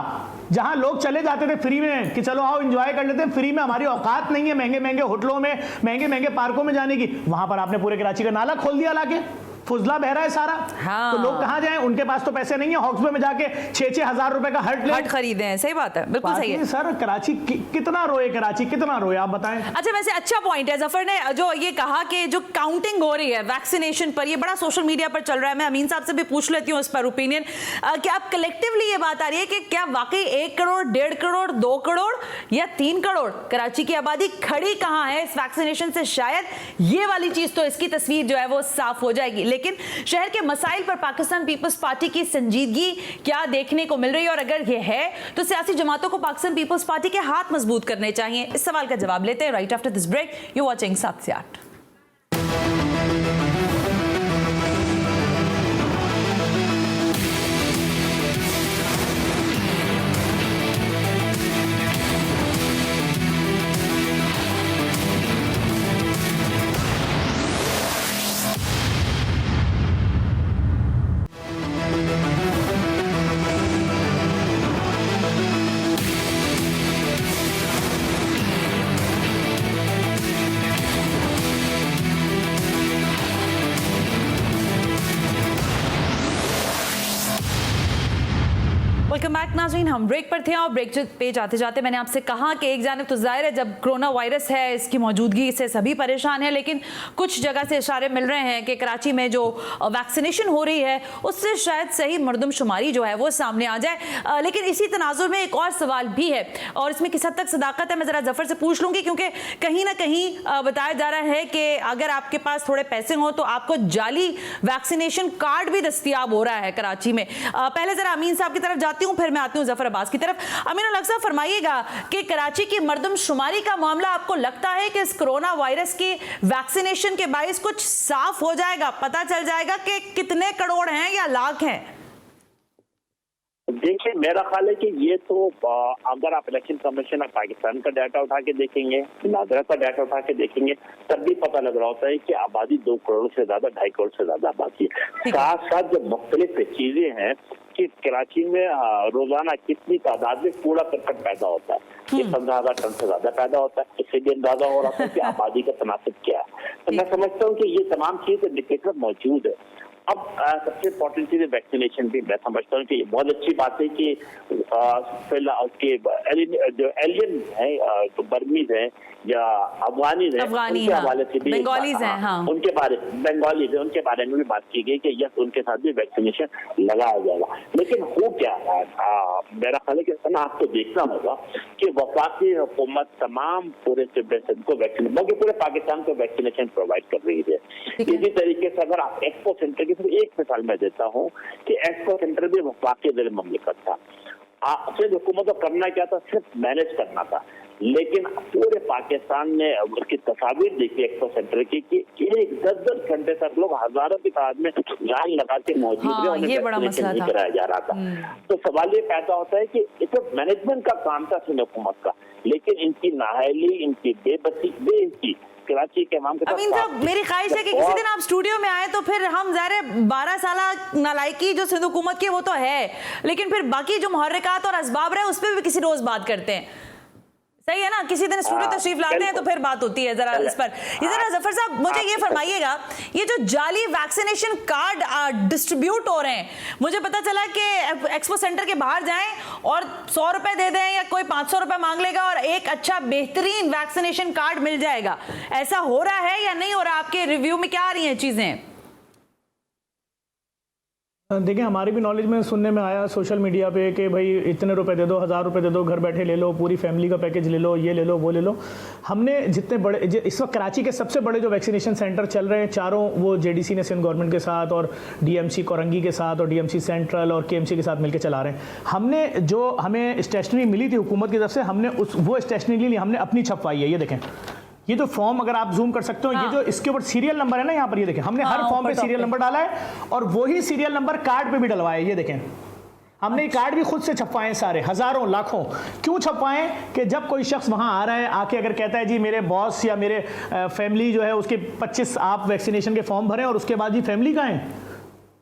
S2: जहां लोग चले जाते थे फ्री में कि चलो आओ एंजॉय कर लेते हैं, फ्री में, हमारी औकात नहीं है महंगे महंगे होटलों में, महंगे महंगे पार्कों में जाने की, वहां पर आपने पूरे कराची का नाला खोल दिया लाके, फुजला बह रहा है सारा। हाँ। तो लोग कहां जाएं? उनके पास तो पैसे नहीं है, हॉक्सबे में जाके 6-6 हजार रुपए का हट
S1: खरीदे हैं। सही बात है, बिल्कुल सही है
S2: सर। कराची कितना रोए, कराची कितना रोए, आप बताएं।
S1: अच्छा, वैसे अच्छा पॉइंट है जफर ने जो ये कहा कि जो काउंटिंग हो रही है वैक्सीनेशन पर, ये बड़ा सोशल मीडिया पर चल रहा है। मैं अमीन साहब से भी पूछ लेती हूँ इस पर ओपिनियन। क्या आप कलेक्टिवली ये बात आ रही है कि क्या वाकई 1 करोड़, 1.5 करोड़, 2 करोड़ या 3 करोड़ कराची की आबादी खड़ी कहाँ है इस वैक्सीनेशन से? शायद ये वाली चीज तो इसकी तस्वीर जो है वो साफ हो जाएगी। लेकिन शहर के मसाइल पर पाकिस्तान पीपल्स पार्टी की संजीदगी क्या देखने को मिल रही है, और अगर ये है तो सियासी जमातों को पाकिस्तान पीपल्स पार्टी के हाथ मजबूत करने चाहिए? इस सवाल का जवाब लेते हैं right after this break. You watching 7 से 8। नाज़रीन, हम ब्रेक पर थे और ब्रेक पे जाते जाते मैंने आपसे कहा कि एक जानिब तो जाहिर है जब कोरोना वायरस है इसकी मौजूदगी से सभी परेशान हैं, लेकिन कुछ जगह से इशारे मिल रहे हैं कि कराची में जो वैक्सीनेशन हो रही है उससे शायद सही मरदमशुमारी जो है वो सामने आ जाए। लेकिन इसी तनाजुर में एक और सवाल भी है और इसमें किस हद तक सदाकत है मैं ज़रा जफ़र से पूछ लूँगी, क्योंकि कहीं ना कहीं बताया जा रहा है कि अगर आपके पास थोड़े पैसे हों तो आपको जाली वैक्सीनेशन कार्ड भी दस्तयाब हो रहा है कराची में। पहले ज़रा अमीन साहब की तरफ जाती हूँ, फिर मैं आती हूँ जफर अब्बास की तरफ। अमीन अलग साहब फरमाइएगा कि कराची की मरदमशुमारी का मामला आपको लगता है कि इस कोरोना वायरस की वैक्सीनेशन के बायस कुछ साफ हो जाएगा, पता चल जाएगा कि कितने करोड़ हैं या लाख हैं?
S4: देखिए, मेरा ख्याल है कि ये तो अगर आप इलेक्शन कमीशन ऑफ पाकिस्तान का डाटा उठा के देखेंगे, नादरा का डाटा उठा के देखेंगे, तब भी पता लग रहा होता है कि आबादी 2 करोड़ से ज्यादा, 2.5 करोड़ से ज्यादा आबादी है। साथ साथ जो मुख्तलिफ चीजें हैं कि कराची में रोजाना कितनी तादाद में कूड़ा करकट पैदा होता है, ये 15,000 टन से ज्यादा पैदा होता है। इससे भी अंदाजा हो रहा था कि आबादी का तनासब क्या है। तो मैं समझता हूँ कि ये तमाम चीज इंडिकेटर मौजूद है। अब सबसे इम्पोर्टेंट चीज है वैक्सीनेशन भी। मैं समझता हूँ कि ये बहुत अच्छी बात है कि जो एलियन है, जो बर्मीज है या अफगानीज है, उनके हवाले से भी उनके बारे में भी बात की गई कि यस, उनके साथ भी वैक्सीनेशन लगाया जाएगा। लेकिन हो क्या है, मेरा ख्याल है कि आपको देखना होगा कि वफाकी हुकूमत तमाम पूरे को वैक्सीन, बल्कि पूरे पाकिस्तान को वैक्सीनेशन प्रोवाइड कर रही है। इसी तरीके से अगर आप एक्सपो सेंटर की सिर्फ एक मिसाल मैं देता हूँ कि एक्सपो सेंटर भी वफाकी ज़िले ममलिकत था। सिर्फ हुकूमत को करना क्या था, सिर्फ मैनेज करना था। लेकिन पूरे पाकिस्तान ने उसकी तस्वीर देखी एक्सपो सेंटर की कि 10-10 घंटे तक लोग हजारों की तादाद में लाइन लगा के मौजूद थे, उन्हें वैक्सीनेशन नहीं कराया जा रहा था। तो सवाल ये पैदा होता है कि इस मैनेजमेंट का काम था हुकूमत का, लेकिन इनकी नाअहली, इनकी बेइज्जती कराची के इमाम के साथ।
S1: अमीन साहब, मेरी ख्वाहिश है कि किसी दिन आप स्टूडियो में आए तो फिर हम ज़ाहिर 12 साल नालायकी जो सिंध हुकूमत की वो तो है, लेकिन फिर बाकी जो मुहर्रिकात और असबाब रहे उस पर भी किसी रोज बात करते हैं। सही है ना, किसी दिन स्टूडियो तशरीफ लाते हैं तो फिर बात होती है जरा इस पर। जरा जफर साहब मुझे ये फरमाइएगा, ये जो जाली वैक्सीनेशन कार्ड डिस्ट्रीब्यूट हो रहे हैं, मुझे पता चला कि एक्सपो सेंटर के बाहर जाएं और 100 रुपए दे दें या कोई 500 रुपए मांग लेगा और एक अच्छा बेहतरीन वैक्सीनेशन कार्ड मिल जाएगा। ऐसा हो रहा है या नहीं हो रहा? आपके रिव्यू में क्या आ रही हैं चीजें?
S2: देखिए, हमारी भी नॉलेज में सुनने में आया सोशल मीडिया पे कि भाई इतने रुपए दे दो, 1000 रुपए दे दो, घर बैठे ले लो, पूरी फैमिली का पैकेज ले लो, ये ले लो, वो ले लो। हमने जितने बड़े इस वक्त कराची के सबसे बड़े जो वैक्सीनेशन सेंटर चल रहे हैं चारों, वो जेडीसी ने सिंध गवर्नमेंट के साथ और डीएमसी कोरंगी के साथ और डीएमसी सेंट्रल और केएमसी के साथ मिलकर चला रहे हैं। हमने जो हमें स्टेशनरी मिली थी हुकूमत की तरफ से, हमने वो स्टेशनरी ली, हमने अपनी छपवाई है। ये देखें, ये जो फॉर्म अगर आप जूम कर सकते हो, ये जो इसके ऊपर सीरियल नंबर है ना, यहाँ पर ये देखें, हमने हर फॉर्म पे सीरियल नंबर डाला है और वही सीरियल नंबर कार्ड पे भी डलवाया है। ये देखें, हमने कार्ड भी खुद से छपवाए सारे, हजारों लाखों। क्यों छपवाएं? कि जब कोई शख्स वहां आ रहा है, आके अगर कहता है जी मेरे बॉस या मेरे फैमिली जो है उसके 25 आप वैक्सीनेशन के फॉर्म भरें और उसके बाद जी फैमिली कहाँ है,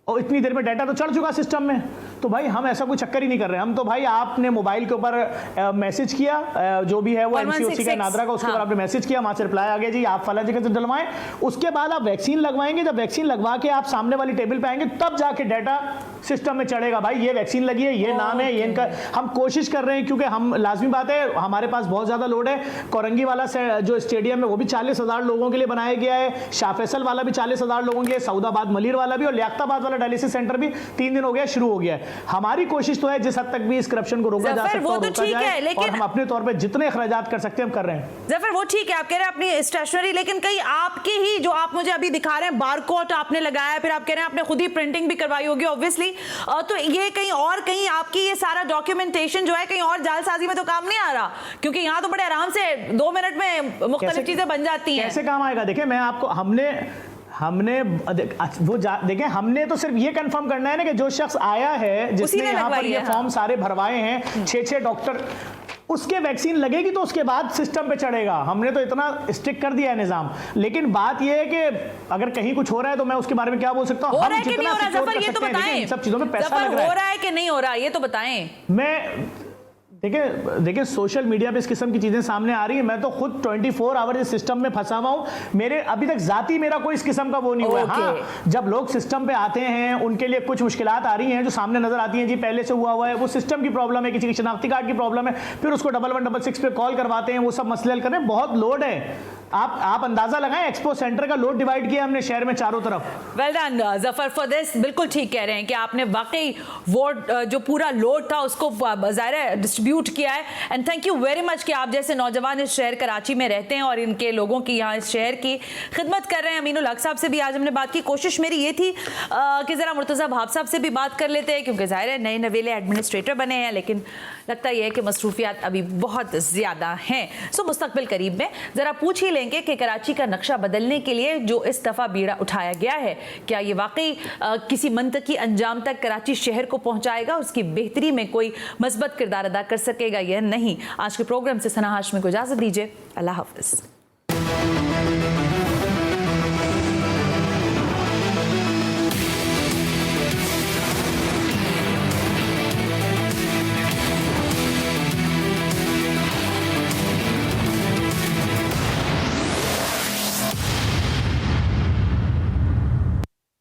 S2: और इतनी देर में डाटा तो चढ़ चुका सिस्टम में, तो भाई हम ऐसा कोई चक्कर ही नहीं कर रहे। हम तो भाई आपने मोबाइल के ऊपर मैसेज किया, जो भी है वो एमसीओसी का नादरा का, उसके ऊपर आपने मैसेज किया, वहां से रिप्लाई आ गया जी आप फला जगह से डलवाएं। उसके बाद आप वैक्सीन लगवाएंगे, जब वैक्सीन लगवा के आप सामने वाली टेबल पे आएंगे तब जाके डाटा सिस्टम में चढ़ेगा, भाई ये वैक्सीन लगी है, ये नाम है, ये इनका। हम कोशिश कर रहे हैं क्योंकि हम, लाजमी बात है, हमारे पास बहुत ज्यादा लोड है। कोरंगी वाला जो स्टेडियम है वो भी 40,000 लोगों के लिए बनाया गया है, शाह फैसल वाला भी 40,000 लोगों के लिए, सऊदाबाद मलिर वाला भी, और लियाकताबाद वाला डायलिसिस सेंटर भी 3 दिन हो गया शुरू हो गया है। हमारी कोशिश तो है जिस हद तक भी इस करप्शन को रोका जा सकता है रोका जाए, और हम अपने तौर पे जितने अखराजात कर सकते हैं हम कर रहे हैं।
S1: जफर वो ठीक है, आप कह रहे हैं अपनी स्टेशनरी, लेकिन कहीं आपके ही जो आप मुझे अभी दिखा रहे हैं बारकोड आपने लगाया, फिर आप कह रहे हैं आपने खुद ही प्रिंटिंग भी करवाई होगी ऑब्वियसली, तो ये कहीं और कहीं आपकी ये सारा डॉक्यूमेंटेशन जो है कहीं और जालसाजी में तो काम नहीं आ रहा? क्योंकि यहाँ तो बड़े आराम से 2 मिनट में मुख्तलिफ चीजें बन जाती हैं।
S2: कैसे काम आएगा? देखिए, मैं आपको हमने वो देखें, हमने तो सिर्फ ये कंफर्म करना है ना कि जो शख्स आया है, जिसने यहाँ पर ये फॉर्म सारे भरवाए हैं, 6 डॉक्टर, उसके वैक्सीन लगेगी तो उसके बाद सिस्टम पे चढ़ेगा। हमने तो इतना स्ट्रिक्ट कर दिया है निजाम। लेकिन बात यह है कि अगर कहीं कुछ हो रहा है तो मैं उसके बारे में क्या बोल सकता हूँ? हम जितना सपोर्ट कर सकते हैं, इन सब चीजों में पैसा लग रहा है।
S1: हो रहा है कि नहीं हो रहा, ये तो बताएं।
S2: देखिए सोशल मीडिया पे इस किस्म की चीजें सामने आ रही है। मैं तो खुद 24 आवर इस सिस्टम में फंसा हुआ हूं। मेरे अभी तक जाती मेरा कोई इस किस्म का वो नहीं हुआ है। हाँ, जब लोग सिस्टम पे आते हैं उनके लिए कुछ मुश्किलात आ रही हैं जो सामने नजर आती हैं, जी पहले से हुआ है, वो सिस्टम की प्रॉब्लम है, किसी की शनाख्ती कार्ड की प्रॉब्लम है, फिर उसको 1166 पे कॉल करवाते हैं, वो सब मसले हल कर रहे हैं। बहुत लोड है। आप अंदाजा लगाएं, एक्सपो सेंटर का लोड डिवाइड किया हमने शहर में चारों तरफ।
S1: Well done Zafar for this. बिल्कुल ठीक कह रहे हैं कि आपने वाकई वो जो पूरा लोड था उसको ज़ाहिर है डिस्ट्रीब्यूट किया है। And thank you very much कि आप जैसे नौजवान इस शहर कराची में रहते हैं और इनके लोगों की यहाँ इस शहर की खिदमत कर रहे हैं। अमीनुल हक साहब से भी आज हमने बात की। कोशिश मेरी ये थी कि ज़रा मुर्तज़ा भाब साहब से भी बात कर लेते हैं, क्योंकि ज़ाहिर है नए नवेले एडमिनिस्ट्रेटर बने हैं, लेकिन लगता यह है कि मसरूफियात अभी बहुत ज़्यादा हैं। सो मुस्तकबिल करीब में ज़रा पूछ ही लेंगे कि कराची का नक्शा बदलने के लिए जो इस दफ़ा बीड़ा उठाया गया है, क्या ये वाकई किसी मंतकी अंजाम तक कराची शहर को पहुँचाएगा, उसकी बेहतरी में कोई मस्बत किरदार अदा कर सकेगा या नहीं। आज के प्रोग्राम से सना हाशमी को इजाज़त दीजिए। अल्लाह हाफ़िज़।